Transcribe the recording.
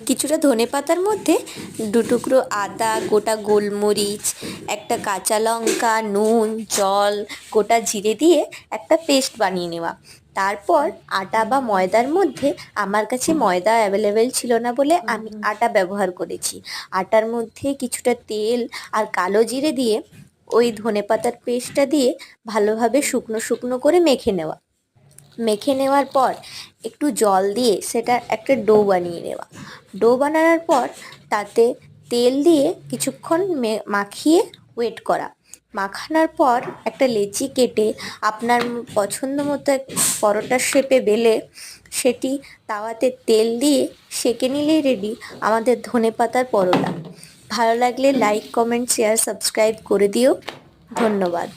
কিছুটা ধনেপাতার মধ্যে দু টুকরো আদা, গোটা গোলমরিচ, একটা কাঁচা লঙ্কা, নুন, জল, গোটা জিরে দিয়ে একটা পেস্ট বানিয়ে নেওয়া। তারপর আটা বা ময়দার মধ্যে, আমার কাছে ময়দা অ্যাভেলেবেল ছিল না বলে আমি আটা ব্যবহার করেছি। আটার মধ্যে কিছুটা তেল আর কালো জিরে দিয়ে ওই ধনেপাতার পেস্টটা দিয়ে ভালোভাবে শুকনো শুকনো করে মেখে নেওয়া। মেখে নেওয়ার পর একটু জল দিয়ে সেটা একটা ডো বানিয়ে নেওয়া। ডো বানানোর পর তাতে তেল দিয়ে কিছুক্ষণ মাখিয়ে ওয়েট করা। মাখানোর পর একটা লেচি কেটে আপনার পছন্দ মতো পরোটার শেপে বেলে সেটি তাওয়াতে তেল দিয়ে সেঁকে নিলেই রেডি আমাদের ধনেপাতার পরোটা। ভালো লাগলে লাইক, কমেন্ট, শেয়ার, সাবস্ক্রাইব করে দিও। ধন্যবাদ।